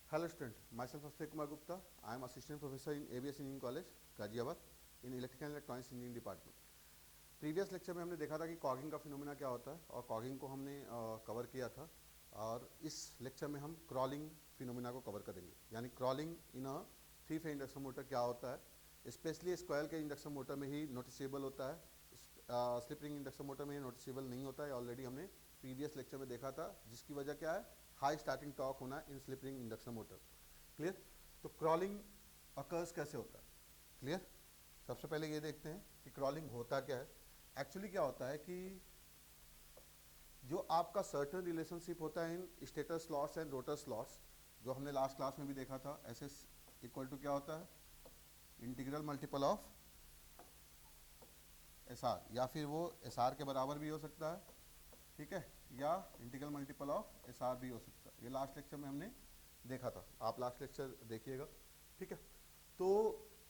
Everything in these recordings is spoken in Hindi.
Hello student, myself Akshay Kumar Gupta. I am assistant professor in ABS Engineering College, Ghaziabad, in Electrical and Electronics Engineering Department. Previous lecture में हमने देखा था कि कॉगिंग का फिनोमेना क्या होता है और कॉगिंग को हमने कवर किया था और इस लेक्चर में हम क्रॉलिंग फिनोमेना को कवर करेंगे. यानी क्रॉलिंग इन अ 3-फेज इंडक्शन मोटर क्या होता है, स्पेशली स्क्वायर के इंडक्शन मोटर में ही नोटिसेबल होता है, स्लिप रिंग इंडक्शन मोटर में नोटिसेबल नहीं होता है. ऑलरेडी हमने प्रीवियस लेक्चर में देखा था, जिसकी वजह क्या है, हाई स्टार्टिंग टॉर्क होना in slip ring induction motor. Clear. तो क्रॉलिंग अकर्स कैसे होता है, क्लियर. सबसे पहले ये देखते हैं कि क्रॉलिंग होता क्या है. एक्चुअली क्या होता है कि जो आपका सर्टेन रिलेशनशिप होता है in stator slots and rotor slots, जो हमने लास्ट क्लास में भी देखा था, एस एस इक्वल टू क्या होता है, integral multiple of S R, या फिर वो एस आर के बराबर भी हो सकता है, ठीक है, या integral multiple of S R भी हो सकता है. ये लास्ट लेक्चर में हमने देखा था, आप लास्ट लेक्चर देखिएगा, ठीक है. तो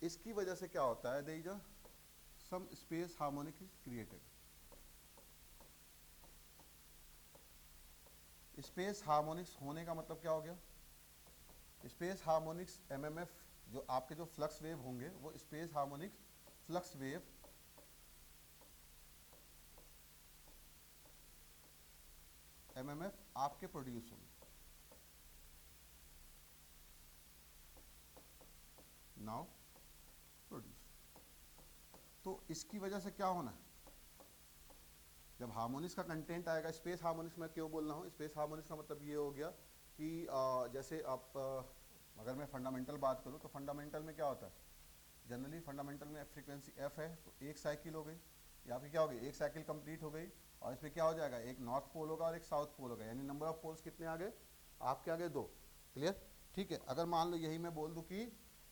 इसकी वजह से क्या होता है, there is a some space harmonic is created. Space harmonics होने का मतलब क्या हो गया, स्पेस हार्मोनिक्स एमएमएफ, जो आपके जो फ्लक्स वेव होंगे वो space harmonics flux wave MMF आपके प्रोड्यूस होंगे. Now produce. तो इसकी वजह से क्या होना है, जब हार्मोनिक्स का कंटेंट आएगा, स्पेस हार्मोनिक्स में क्यों बोल रहा हूँ, स्पेस हार्मोनिक्स का मतलब ये हो गया कि जैसे आप अगर मैं फंडामेंटल बात करूँ तो फंडामेंटल में क्या होता है, जनरली फंडामेंटल में फ्रीक्वेंसी एफ है, तो एक साइकिल हो गई, यहाँ पे क्या हो गई, एक साइकिल कंप्लीट हो गई, और इसमें क्या हो जाएगा, एक नॉर्थ पोल होगा और एक साउथ पोल होगा. यानी नंबर ऑफ पोल्स कितने आ गए आपके आगे, 2. क्लियर, ठीक है. अगर मान लो यही मैं बोल दूँ कि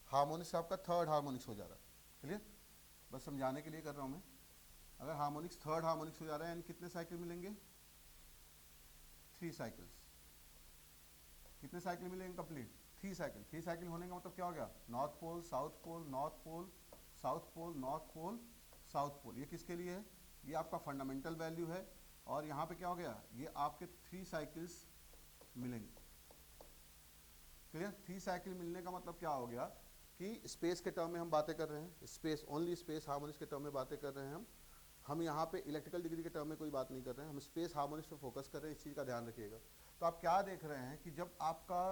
हार्मोनिक्स आपका थर्ड हार्मोनिक्स हो जा रहा है, क्लियर, बस समझाने के लिए कर रहा हूँ मैं. अगर हार्मोनिक्स थर्ड हार्मोनिक्स हो जा रहा है, यानी कितने साइकिल मिलेंगे, 3 साइकिल्स. कितने साइकिल मिलेंगे कंप्लीट, 3 साइकिल. 3 साइकिल होने का मतलब क्या हो गया, north pole south pole, north pole south pole, north pole south pole. ये किसके लिए है, ये आपका फंडामेंटल वैल्यू है, और यहाँ पे क्या हो गया, ये आपके 3 साइकिल्स मिलेंगे. क्लियर. 3 साइकिल मिलने का मतलब क्या हो गया कि स्पेस के टर्म में हम बातें कर रहे हैं, स्पेस ओनली स्पेस हार्मोनिक्स के टर्म में बातें कर रहे हैं हम यहाँ पे इलेक्ट्रिकल डिग्री के टर्म में कोई बात नहीं कर रहे हैं, हम स्पेस हार्मोनिक्स पे फोकस कर रहे हैं. इस चीज़ का ध्यान रखिएगा. तो आप क्या देख रहे हैं कि जब आपका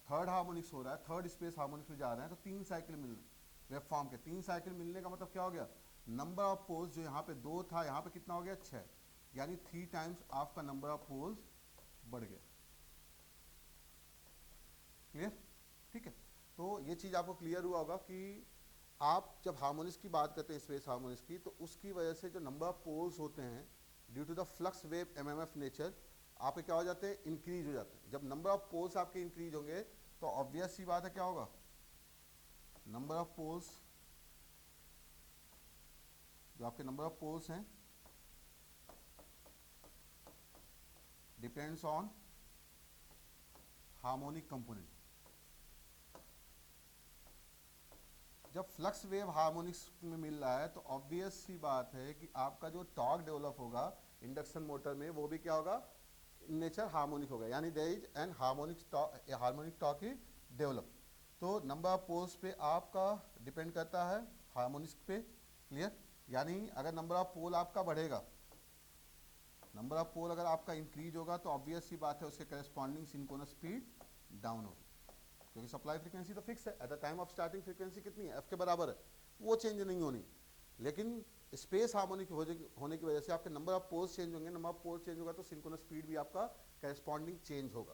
थर्ड हार्मोनिक्स हो रहा है, थर्ड स्पेस हार्मोनिक्स में जा रहे हैं, तो 3 साइकिल मिल रहे हैं वेव फॉर्म के. 3 साइकिल मिलने का मतलब क्या हो गया, नंबर ऑफ पोल्स जो यहाँ पे 2 था, यहाँ पे कितना हो गया, 6. यानी 3 टाइम्स आपका नंबर ऑफ पोल्स बढ़ गया. क्लियर, ठीक है. तो ये चीज़ आपको क्लियर हुआ होगा कि आप जब हार्मोनिक्स की बात करते हैं, स्पेस हार्मोनिक्स की, तो उसकी वजह से जो नंबर ऑफ पोल्स होते हैं due to the flux wave MMF nature, आपके क्या हो जाते हैं, इंक्रीज हो जाते हैं. जब नंबर ऑफ पोल्स आपके इंक्रीज होंगे तो ऑब्वियस सी बात है क्या होगा, नंबर ऑफ पोल्स, जो आपके नंबर ऑफ पोल्स हैं डिपेंड्स ऑन हार्मोनिक कंपोनेंट. जब फ्लक्स वेव हार्मोनिक्स में मिल रहा है तो ऑब्वियस सी बात है कि आपका जो टॉर्क डेवलप होगा इंडक्शन मोटर में, वो भी क्या होगा, नेचर हार्मोनिक होगा. यानी there is an harmonic torque ही डेवलप. तो नंबर ऑफ पोल्स पे आपका डिपेंड करता है हार्मोनिक्स पे. क्लियर. यानी अगर नंबर ऑफ पोल आपका बढ़ेगा, नंबर ऑफ पोल अगर आपका इंक्रीज होगा, तो ऑब्वियस सी बात है उसके करस्पॉन्डिंग सिंक्रोनस स्पीड डाउन होगी, क्योंकि सप्लाई फ्रीक्वेंसी तो फिक्स है. Eight the time of starting frequency कितनी है, एफ के बराबर है, वो चेंज नहीं होनी. लेकिन स्पेस हार्मोनिक होने की वजह से आपके नंबर ऑफ पोल्स चेंज होंगे. नंबर ऑफ पोल्स चेंज होगा तो सिंक्रोनस स्पीड भी आपका करस्पॉन्डिंग चेंज होगा.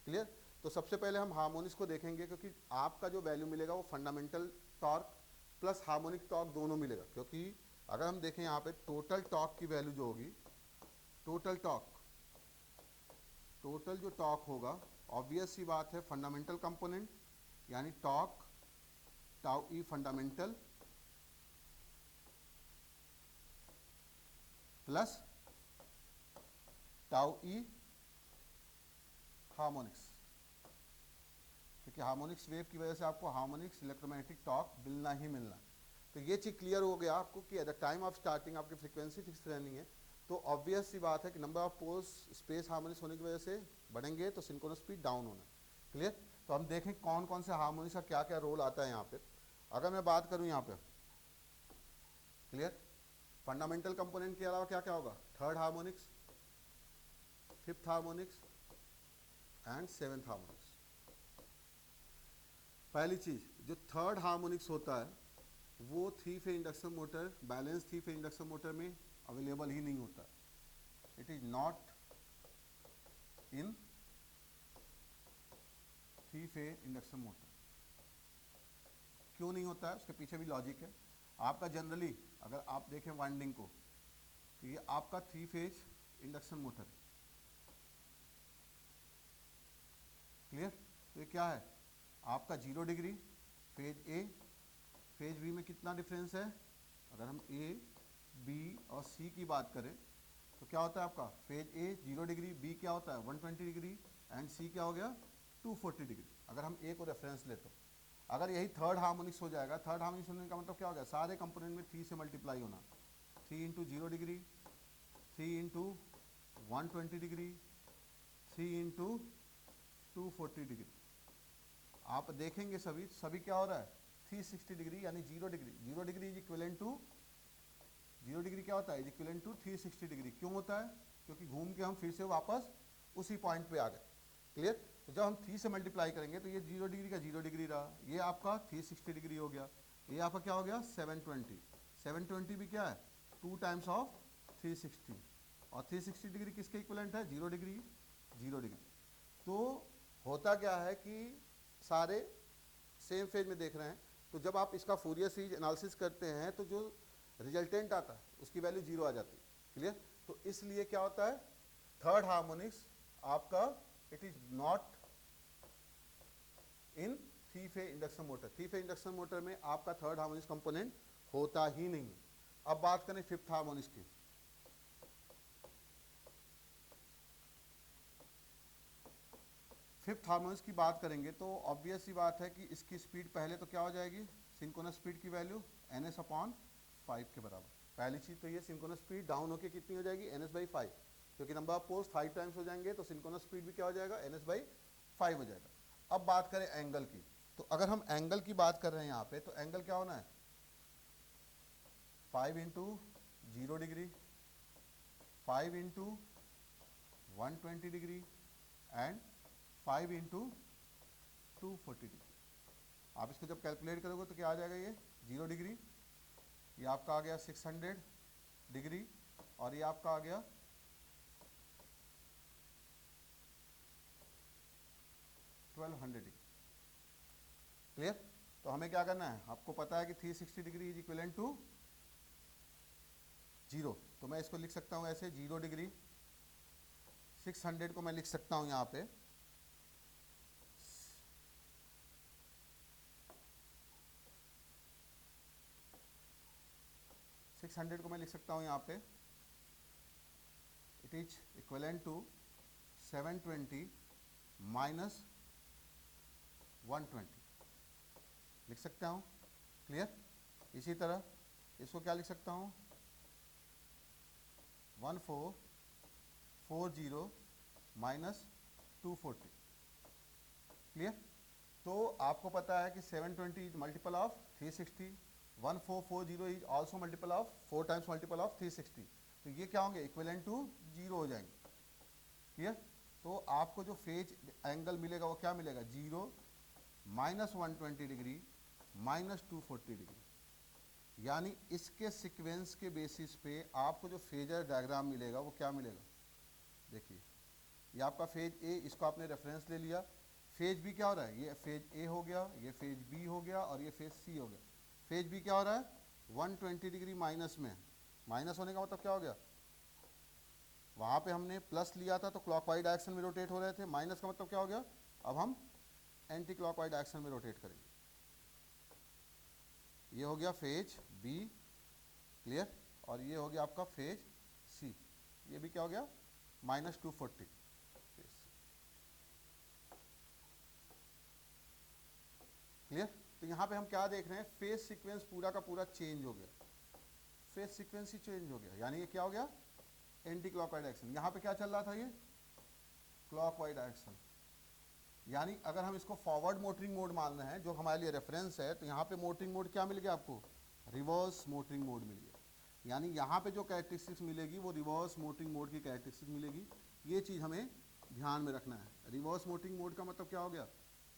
क्लियर. तो सबसे पहले हम हार्मोनिक्स को देखेंगे, क्योंकि आपका जो वैल्यू मिलेगा वो fundamental torque plus harmonic torque दोनों मिलेगा. क्योंकि अगर हम देखें यहाँ पे टोटल टॉर्क की वैल्यू जो होगी, टोटल टॉर्क, टोटल जो टॉर्क होगा, ऑब्वियस सी बात है फंडामेंटल कंपोनेंट यानी टॉर्क टाउ ई फंडामेंटल प्लस टाउ ई हार्मोनिक्स. क्योंकि हार्मोनिक्स वेव की वजह से आपको हार्मोनिक्स इलेक्ट्रोमैग्नेटिक टॉर्क मिलना ही मिलना. तो ये चीज़ क्लियर हो गया आपको कि at the time of starting आपकी फ्रीक्वेंसी फिक्स रहनी है. तो ऑब्वियस सी बात है कि number of poles space harmonics होने की वजह से बढ़ेंगे तो सिंक्रोनस स्पीड डाउन होना. क्लियर. तो हम देखें कौन कौन से हार्मोनिक्स का क्या क्या रोल आता है यहाँ पे। अगर मैं बात करूँ यहाँ पे, क्लियर, फंडामेंटल कंपोनेंट के अलावा क्या क्या होगा, third harmonics, fifth harmonics and seventh harmonics. पहली चीज, जो थर्ड हार्मोनिक्स होता है वो 3 phase induction motor, balance 3 phase induction motor में अवेलेबल ही नहीं होता। It is not in 3 phase induction motor. क्यों नहीं होता है, उसके पीछे भी लॉजिक है। आपका जनरली अगर आप देखें वाइंडिंग को, तो ये आपका 3 फेज इंडक्शन मोटर है, क्लियर। तो ये क्या है, आपका 0 degree phase A, phase B में कितना डिफरेंस है, अगर हम ए बी और सी की बात करें तो क्या होता है आपका, फेज ए 0 डिग्री, बी क्या होता है 120 डिग्री एंड सी क्या हो गया 240 डिग्री, अगर हम ए को रेफरेंस ले तो। अगर यही थर्ड हार्मोनिक्स हो जाएगा, थर्ड हार्मोनिक्स होने का मतलब क्या हो गया, सारे कंपोनेंट में 3 से मल्टीप्लाई होना, 3 into 0 degree, 3 into 120 degree, 3 into 240 degree. आप देखेंगे सभी क्या हो रहा है 360 डिग्री, यानी 0 degree. 0 degree is equivalent to, 0 degree क्या होता है, इज इक्विवेलेंट टू 360 डिग्री। क्यों होता है, क्योंकि घूम के हम फिर से वापस उसी पॉइंट पे आ गए, क्लियर। तो जब हम 3 से मल्टीप्लाई करेंगे तो ये 0 डिग्री का 0 डिग्री रहा, ये आपका 360 डिग्री हो गया, ये आपका क्या हो गया 720। 720 भी क्या है 2 टाइम्स ऑफ 360, और 360 डिग्री किसके इक्विवेलेंट है 0 डिग्री, 0 डिग्री। तो होता क्या है कि सारे सेम फेज में देख रहे हैं, तो जब आप इसका फूरियर सीरीज एनालिसिस करते हैं तो जो रिजल्टेंट आता है उसकी वैल्यू 0 आ जाती है, क्लियर। तो इसलिए क्या होता है, थर्ड हार्मोनिक्स आपका it is not in 3 phase induction motor. 3 phase induction motor में आपका थर्ड हार्मोनिक्स कंपोनेंट होता ही नहीं है। अब बात करें फिफ्थ हार्मोनिक्स की। फिफ्थ हार्मोनिक्स की बात करेंगे तो ऑब्वियस सी बात है कि इसकी स्पीड पहले तो क्या हो जाएगी, सिंक्रोनस स्पीड की वैल्यू ns/5 के बराबर। पहली चीज तो ये सिंक्रोनस स्पीड डाउन होकर कितनी हो जाएगी ns/5, क्योंकि नंबर ऑफ पोल्स 5 टाइम्स हो जाएंगे तो सिंक्रोनस स्पीड भी क्या हो जाएगा ns/5 हो जाएगा। अब बात करें एंगल की, तो अगर हम एंगल की बात कर रहे हैं यहाँ पे तो एंगल क्या होना है 5 into 0 degree, 5 into 120 degree and 5 into 240 degree. आप इसको जब कैलकुलेट करोगे तो क्या आ जाएगा, ये 0 डिग्री, ये आपका आ गया 600 डिग्री, और ये आपका आ गया 1200 डिग्री, क्लियर। तो हमें क्या करना है, आपको पता है कि 360 डिग्री इज इक्विवेलेंट टू 0, तो मैं इसको लिख सकता हूँ ऐसे 0 डिग्री, 600 को मैं लिख सकता हूँ यहाँ पे 600 को मैं लिख सकता हूँ यहाँ पे it is equivalent to 720 minus 120 लिख सकता हूँ, क्लियर। इसी तरह इसको क्या लिख सकता हूँ 1440 माइनस 240, क्लियर। तो आपको पता है कि 720 is multiple of 360, 1440 is also multiple of 4 times multiple of 360, तो ये क्या होंगे इक्विवेलेंट टू 0 हो जाएंगे, क्लियर। तो आपको जो फेज एंगल मिलेगा वो क्या मिलेगा 0 माइनस 120 डिग्री माइनस 240 डिग्री, यानी इसके सीक्वेंस के बेसिस पे आपको जो फेजर डायग्राम मिलेगा वो क्या मिलेगा, देखिए ये आपका फेज ए, इसको आपने रेफरेंस ले लिया, फेज बी क्या हो रहा है, ये फेज ए हो गया, ये फेज बी हो गया और ये फेज सी हो गया। फेज बी क्या हो रहा है 120 डिग्री माइनस में, माइनस होने का मतलब क्या हो गया, वहाँ पे हमने प्लस लिया था तो क्लॉकवाइज डायरेक्शन में रोटेट हो रहे थे, माइनस का मतलब क्या हो गया, अब हम एंटी क्लॉकवाइज डायरेक्शन में रोटेट करेंगे। ये हो गया फेज बी, क्लियर, और ये हो गया आपका फेज सी, ये भी क्या हो गया माइनस 240, क्लियर। तो यहाँ पे हम क्या देख रहे हैं, फेज सीक्वेंस पूरा का पूरा चेंज हो गया, फेज सीक्वेंस ही चेंज हो गया, यानी ये क्या हो गया एंटी क्लॉकवाइज डायरेक्शन। यहाँ पे क्या चल रहा था, ये क्लॉकवाइज डायरेक्शन, यानी अगर हम इसको फॉरवर्ड मोटरिंग मोड मान रहे हैं जो हमारे लिए रेफरेंस है, तो यहाँ पे मोटरिंग मोड क्या मिल गया आपको, रिवर्स मोटरिंग मोड मिल गया। यानी यहाँ पे जो कैरेक्टरिस्टिक्स मिलेगी वो रिवर्स मोटरिंग मोड की कैरेक्टरिस्टिक्स मिलेगी। ये चीज़ हमें ध्यान में रखना है। रिवर्स मोटरिंग मोड का मतलब क्या हो गया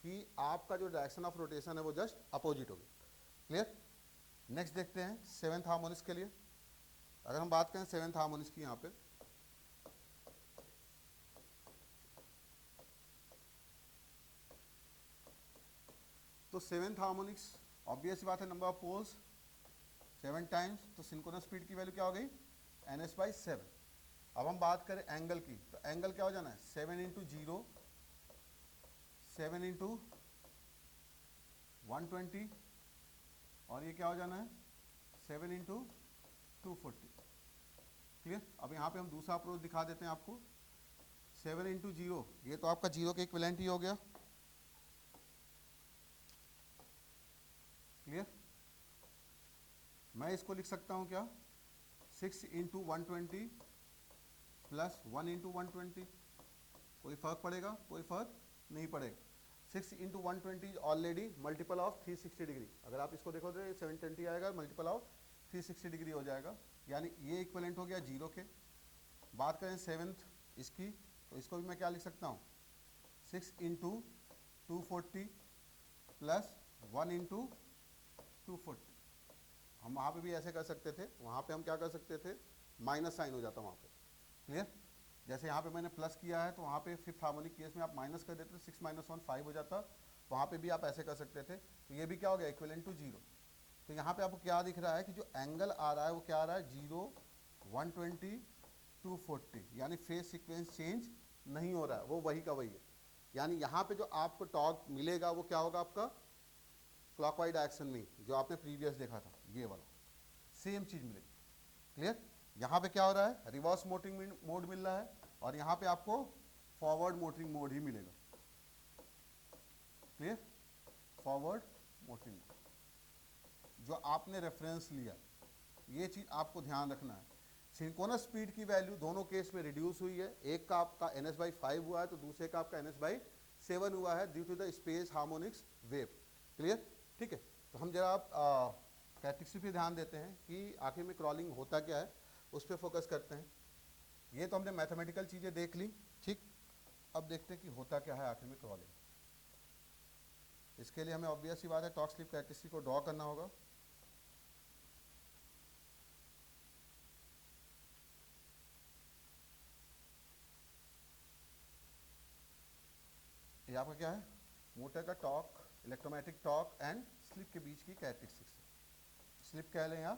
कि आपका जो डायरेक्शन ऑफ रोटेशन है वो जस्ट अपोजिट हो गया। क्लियर। नेक्स्ट देखते हैं सेवेंथ हार्मोनिक्स के लिए। अगर हम बात करें सेवेंथ हार्मोनिक्स की यहाँ पे, तो सेवेंथ हार्मोनिक्स ऑब्वियस बात है, नंबर ऑफ पोल्स 7 टाइम्स, तो सिंक्रोनस स्पीड की वैल्यू क्या हो गई ns/7। अब हम बात करें एंगल की, तो एंगल क्या हो जाना है 7 इंटू 0, 7 इंटू 120, और ये क्या हो जाना है 7 इंटू 240। क्लियर। अब यहाँ पे हम दूसरा अप्रोच दिखा देते हैं आपको। 7 इंटू 0, ये तो आपका 0 के इक्विवेलेंट ही हो गया। क्लियर। मैं इसको लिख सकता हूँ क्या 6 इंटू 120 प्लस 1 इंटू 120। कोई फर्क पड़ेगा? कोई फर्क नहीं पड़ेगा। 6 into 120 already multiple of 360 degree. अगर आप इसको देखो तो 720 आएगा, मल्टीपल ऑफ 360 डिग्री हो जाएगा, यानी ये इक्विवेलेंट हो गया 0 के। बात करें सेवेंथ इसकी, तो इसको भी मैं क्या लिख सकता हूँ 6 इंटू 240 प्लस 1 इंटू 240। हम वहाँ पे भी ऐसे कर सकते थे, वहाँ पे हम क्या कर सकते थे माइनस साइन हो जाता वहाँ पे। क्लियर। जैसे यहाँ पे मैंने प्लस किया है, तो वहाँ पे फिफ्थ हार्मोनिक केस में आप माइनस कर देते, 6 - 1 5 हो जाता। वहाँ पे भी आप ऐसे कर सकते थे। तो ये भी क्या हो गया इक्विवेलेंट टू 0। तो यहाँ पे आपको क्या दिख रहा है कि जो एंगल आ रहा है वो क्या आ रहा है 0, 120, 240, यानी फेज सीक्वेंस चेंज नहीं हो रहा है, वो वही का वही है। यानी यहाँ पे जो आपको टॉर्क मिलेगा वो क्या होगा आपका क्लॉकवाइज डायरेक्शन में, जो आपने प्रीवियस देखा था ये वाला सेम चीज मिलेगी। क्लियर। यहाँ पे क्या हो रहा है रिवर्स मोटरिंग मोड मिल रहा है, और यहाँ पे आपको फॉरवर्ड मोटरिंग मोड ही मिलेगा। क्लियर। फॉरवर्ड मोटरिंग मोड जो आपने रेफरेंस लिया, ये चीज आपको ध्यान रखना है। सिंक्रोनस स्पीड की वैल्यू दोनों केस में रिड्यूस हुई है। एक का आपका ns/5 हुआ है, तो दूसरे का आपका ns/7 हुआ है due to the space harmonics wave. Clear. ठीक है। तो हम जरा आप कैरेक्टरिस्टिक पे ध्यान देते हैं कि आखिर में क्रॉलिंग होता क्या है, उस पर फोकस करते हैं। ये तो हमने मैथमेटिकल चीज़ें देख ली, ठीक। अब देखते हैं कि होता क्या है आखिर में क्रॉलिंग। इसके लिए हमें ऑब्वियस सी बात है टॉर्क स्लिप कैरेक्टरिस्टिक को ड्रॉ करना होगा। ये आपका क्या है मोटर का torque, electromagnetic torque and slip के बीच की कैरेक्टरिस्टिक्स है। स्लिप कह लें या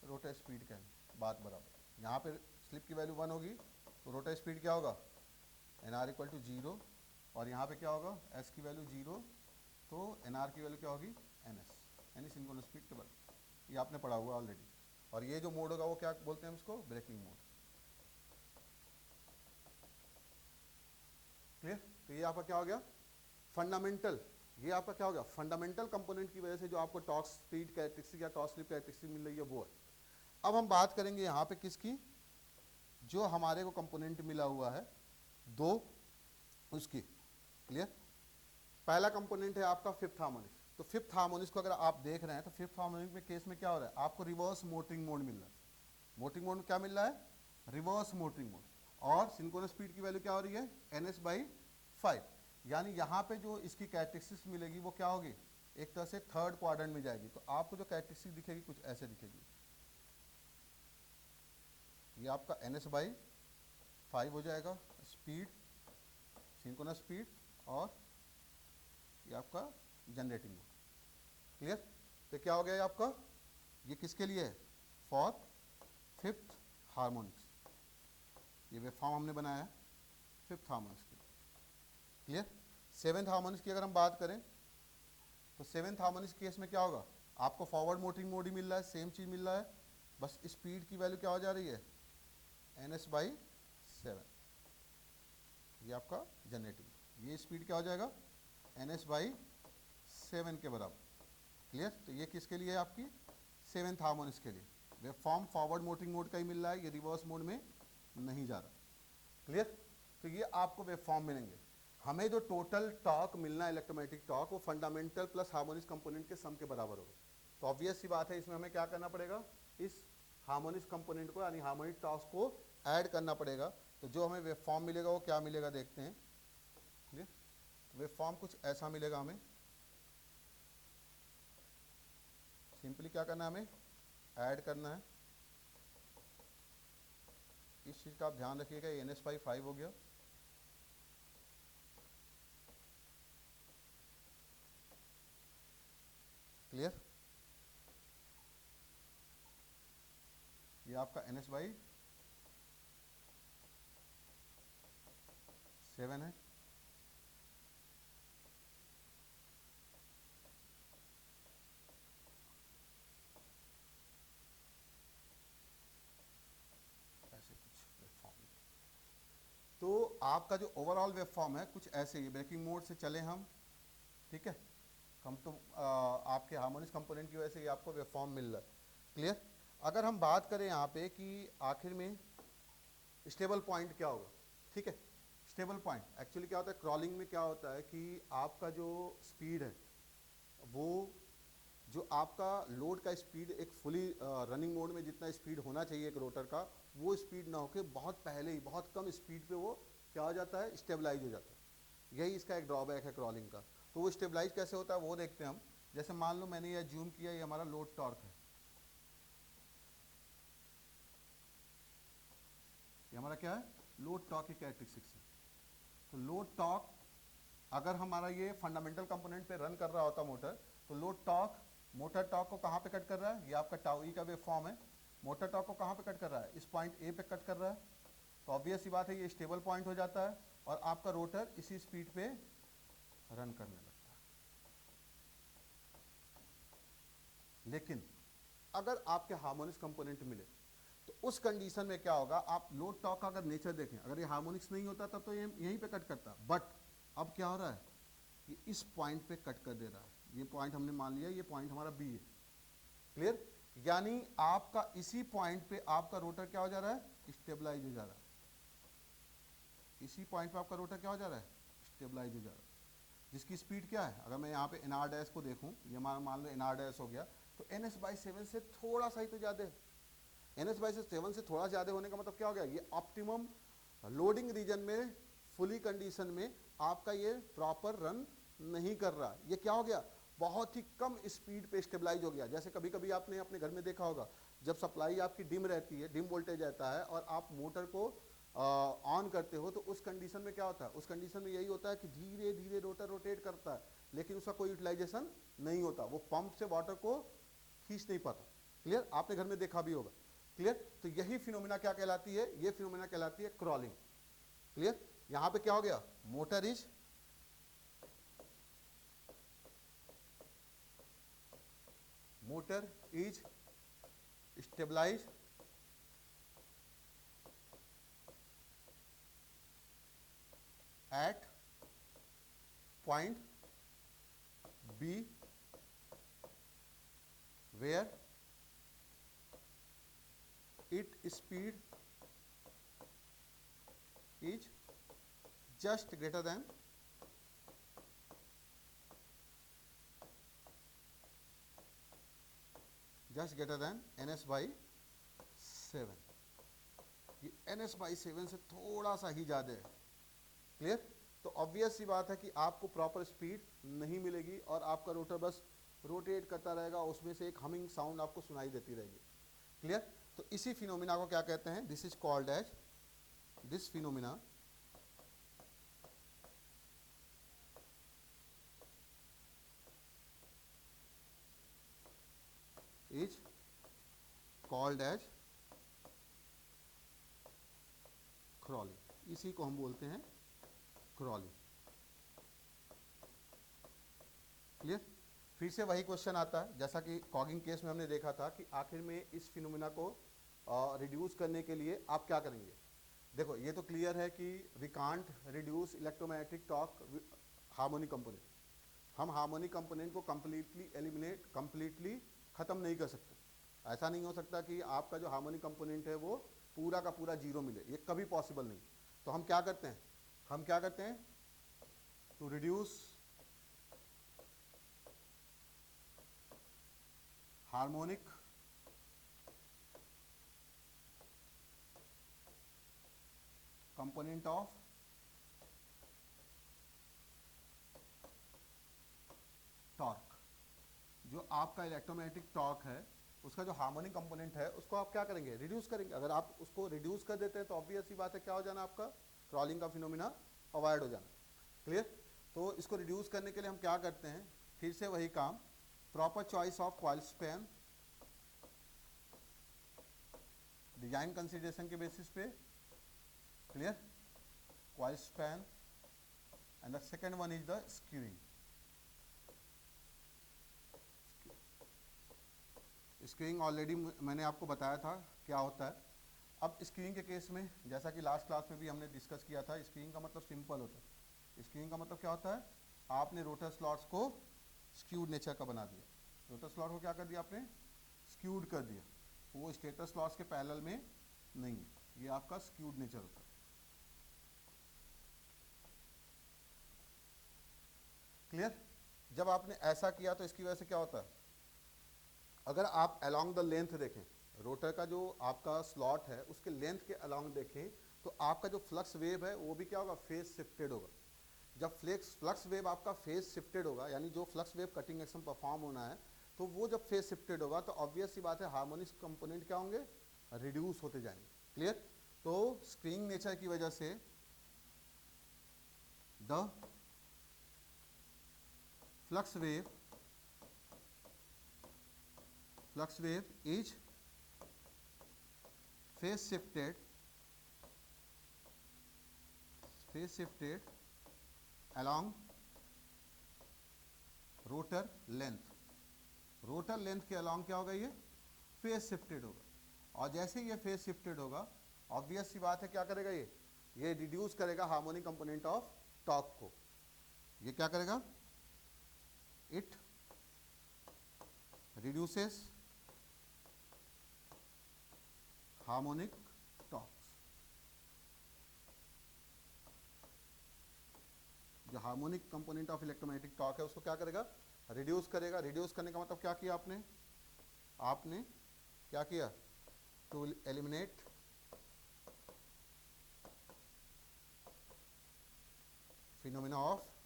रोटर स्पीड कह लें, बात बराबर। यहाँ पे स्लिप की वैल्यू 1 होगी, तो रोटर स्पीड क्या होगा NR = 0, और यहाँ पे क्या होगा S की वैल्यू 0, तो NR की वैल्यू क्या होगी NS, यानी सिंक्रोनस स्पीड के बराबर। ये आपने पढ़ा हुआ ऑलरेडी। और ये जो मोड होगा वो क्या बोलते हैं इसको ब्रेकिंग मोड। क्लियर। तो ये आपका क्या हो गया फंडामेंटल, ये आपका क्या हो गया फंडामेंटल कंपोनेंट की वजह से जो आपको टॉर्क स्पीड कैरेक्टरिस्टिक या टॉर्क स्लिप कैरेक्टरिस्टिक मिल रही है वो है। अब हम बात करेंगे यहाँ पे किसकी, जो हमारे को कंपोनेंट मिला हुआ है दो उसकी। क्लियर। पहला कंपोनेंट है आपका फिफ्थ हार्मोनिक्स। तो फिफ्थ हार्मोनिक्स को अगर आप देख रहे हैं तो फिफ्थ हार्मोनिक में केस में क्या हो रहा है आपको रिवर्स मोटरिंग मोड मिल रहा है। मोटरिंग मोड में क्या मिल रहा है रिवर्स मोटरिंग मोड, और सिंक्रोनस स्पीड की वैल्यू क्या हो रही है ns/5। यानी यहाँ पे जो इसकी कैरेक्टरिस्टिक्स मिलेगी वो क्या होगी एक तरह से थर्ड क्वाड्रेंट में जाएगी। तो आपको जो कैरेक्टरिस्टिक दिखेगी कुछ ऐसे दिखेगी, ये आपका ns/5 हो जाएगा स्पीड, सिंक्रोनस स्पीड, और ये आपका जनरेटिंग मोड। क्लियर। तो क्या हो गया ये आपका, ये किसके लिए है फॉर फिफ्थ हार्मोनिक्स। ये वेव फॉर्म हमने बनाया है फिफ्थ हार्मोनिक्स के लिए। क्लियर। सेवेंथ हार्मोनिक्स की अगर हम बात करें तो सेवेंथ हार्मोनिक्स केस में क्या होगा आपको फॉरवर्ड मोटरिंग मोड ही मिल रहा है, सेम चीज मिल रहा है, बस स्पीड की वैल्यू क्या हो जा रही है ns/7। ये आपका जनरेटिंग, ये स्पीड क्या हो जाएगा ns/7 के बराबर। क्लियर। तो ये किसके लिए है आपकी सेवेंथ हार्मोनिक्स के लिए। Wave form forward motoring mode का ही मिल रहा है, ये रिवर्स मोड में नहीं जा रहा। क्लियर। तो ये आपको वेव फॉर्म मिलेंगे। हमें जो टोटल टॉर्क मिलना है इलेक्ट्रोमैग्नेटिक टॉर्क, वो फंडामेंटल प्लस हार्मोनिक्स कंपोनेंट के सम के बराबर होगा। तो ऑब्वियस सी बात है, इसमें हमें क्या करना पड़ेगा, इस हार्मोनिक्स कंपोनेंट को यानी हार्मोनिक टॉर्क को ऐड करना पड़ेगा। तो जो हमें वेव फॉर्म मिलेगा वो क्या मिलेगा देखते हैं। क्लियर, वेव फॉर्म कुछ ऐसा मिलेगा हमें। सिंपली क्या करना है, हमें ऐड करना है। इस चीज़ का आप ध्यान रखिएगा, ये NS5 हो गया। क्लियर, ये आपका NS/7 है। ऐसे कुछ वेव फॉर्म, तो आपका जो ओवरऑल वेव फॉर्म है कुछ ऐसे ही, ब्रेकिंग मोड से चले हम, ठीक है, हम तो आपके हार्मोनिक्स कंपोनेंट की वजह से ये आपको वेव फॉर्म मिल रहा है। क्लियर, अगर हम बात करें यहाँ पे कि आखिर में स्टेबल पॉइंट क्या होगा, ठीक है, स्टेबल पॉइंट एक्चुअली क्या होता है, क्रॉलिंग में क्या होता है कि आपका जो स्पीड है वो, जो आपका लोड का स्पीड एक फुली रनिंग मोड में जितना स्पीड होना चाहिए एक रोटर का, वो स्पीड ना होकर बहुत पहले ही बहुत कम स्पीड पे वो क्या हो जाता है, स्टेबलाइज हो जाता है। यही इसका एक ड्रॉबैक है क्रॉलिंग का। तो वो स्टेबलाइज कैसे होता है वो देखते हैं हम। जैसे मान लो मैंने ये जूम किया, ये हमारा लोड टॉर्क है, ये हमारा क्या है, लोड टॉर्क की कैरेक्टरिस्टिक्स है। तो लोड टॉर्क अगर हमारा ये फंडामेंटल कंपोनेंट पे रन कर रहा होता मोटर, तो लोड टॉर्क मोटर टॉर्क को कहाँ पे कट कर रहा है, ये आपका टाउ ई का वेव फॉर्म है। मोटर टॉर्क को कहाँ पे कट कर रहा है, इस पॉइंट ए पे कट कर रहा है। तो ऑब्वियस सी बात है, ये स्टेबल पॉइंट हो जाता है और आपका रोटर इसी स्पीड पे रन करने लगता है। लेकिन अगर आपके हार्मोनिक्स कंपोनेंट मिले तो उस कंडीशन में क्या होगा, आप लोड टॉर्क का अगर नेचर देखें, अगर ये हार्मोनिक्स नहीं होता तब तो ये यहीं पे कट करता, बट अब क्या हो रहा है, ये इस पॉइंट पे कट कर दे रहा है। ये पॉइंट हमने मान लिया, ये पॉइंट हमारा बी है। क्लियर, यानी आपका इसी पॉइंट पे आपका रोटर क्या हो जा रहा है, स्टेबलाइज हो जा रहा है। इसी पॉइंट पे आपका रोटर क्या हो जा रहा है, स्टेबलाइज हो जा रहा है। जिसकी स्पीड क्या है, अगर मैं यहाँ पे NR डैश को देखूँ, ये मान लो NR डैश हो गया, तो NS/7 से थोड़ा सा ही तो ज़्यादा है। NS/7 से थोड़ा ज़्यादा होने का मतलब क्या हो गया, ये ऑप्टिमम लोडिंग रीजन में फुली कंडीशन में आपका ये प्रॉपर रन नहीं कर रहा। ये क्या हो गया, बहुत ही कम स्पीड पे स्टेबलाइज हो गया। जैसे कभी कभी आपने अपने घर में देखा होगा, जब सप्लाई आपकी डिम रहती है, डिम वोल्टेज रहता है और आप मोटर को ऑन करते हो, तो उस कंडीशन में क्या होता है, उस कंडीशन में यही होता है कि धीरे धीरे रोटर रोटेट करता है, लेकिन उसका कोई यूटिलाइजेशन नहीं होता, वो पंप से वाटर को खींच नहीं पाता। क्लियर, आपने घर में देखा भी होगा। क्लियर, तो यही फिनोमिना क्या कहलाती है, ये फिनोमिना कहलाती है क्रॉलिंग। क्लियर, यहां पे क्या हो गया, motor is stabilize at point B where it speed is just greater than NS/7। ये NS/7 से थोड़ा सा ही ज़्यादा है। क्लियर, तो ऑब्वियस सी बात है कि आपको प्रॉपर स्पीड नहीं मिलेगी और आपका रोटर बस रोटेट करता रहेगा, उसमें से एक हमिंग साउंड आपको सुनाई देती रहेगी। क्लियर, तो इसी फिनोमिना को क्या कहते हैं, this is called as, this phenomena is called as crawling. इसी को हम बोलते हैं क्रॉलिंग। क्लियर, फिर से वही क्वेश्चन आता है जैसा कि कॉगिंग केस में हमने देखा था कि आखिर में इस फिनोमिना को रिड्यूस करने के लिए आप क्या करेंगे। देखो ये तो क्लियर है कि we can't reduce electromagnetic torque harmonic component. हम हार्मोनिक कंपोनेंट को कंप्लीटली ख़त्म नहीं कर सकते। ऐसा नहीं हो सकता कि आपका जो हार्मोनिक कंपोनेंट है वो पूरा का पूरा जीरो मिले, ये कभी पॉसिबल नहीं। तो हम क्या करते हैं, to reduce harmonic component of torque. जो आपका इलेक्ट्रोमैग्नेटिक टॉर्क है उसका जो हार्मोनिक कंपोनेंट है उसको आप क्या करेंगे, रिड्यूस करेंगे। अगर आप उसको रिड्यूस कर देते हैं तो ऑब्वियस सी बात है क्या हो जाना, आपका क्रॉलिंग का फिनोमिना अवॉइड हो जाना। क्लियर। तो इसको रिड्यूस करने के लिए हम क्या करते हैं, फिर से वही काम, proper choice of coil span, design consideration के बेसिस पे। Clear. Coil span and the second one is the skewing. Skewing already मैंने आपको बताया था क्या होता है। अब स्क्यूइंग के केस में जैसा कि लास्ट क्लास में भी हमने डिस्कस किया था, स्क्यूइंग का मतलब सिंपल होता है। स्क्यूइंग का मतलब क्या होता है, आपने रोटर स्लॉट्स को स्क्यूड नेचर का बना दिया। रोटर स्लॉट को क्या कर दिया आपने, स्क्यूड कर दिया। वो स्टेटर स्लॉट्स के पैरेलल में नहीं है, ये आपका स्क्यूड नेचर होता है। क्लियर। जब आपने ऐसा किया तो इसकी वजह से क्या होता है, अगर आप अलोंग द लेंथ देखें, रोटर का जो आपका स्लॉट है उसके लेंथ के अलोंग देखें तो आपका जो फ्लक्स वेव है वो भी क्या होगा, फेज शिफ्टेड होगा। जब फ्लक्स वेव आपका फेज शिफ्टेड होगा, यानी जो flux wave cutting action perform होना है, तो वो जब फेज शिफ्टेड होगा तो ऑब्वियस सी बात है हार्मोनिक्स कंपोनेंट क्या होंगे, रिड्यूस होते जाएंगे। क्लियर। तो स्क्रीइंग नेचर की वजह से the flux wave is phase shifted along rotor length। Rotor length के अलॉन्ग क्या होगा, ये फेज शिफ्टेड होगा। और जैसे ये फेज शिफ्टेड होगा ऑब्वियस सी बात है क्या करेगा, ये रिड्यूस करेगा हार्मोनिक कंपोनेंट ऑफ टॉर्क को। ये क्या करेगा, इट रिड्यूसेस हार्मोनिक टॉर्क्स। जो harmonic component of electromagnetic torque है उसको क्या करेगा, रिड्यूस करेगा। रिड्यूस करने का मतलब क्या किया आपने क्या किया, टू एलिमिनेट फिनोमेना ऑफ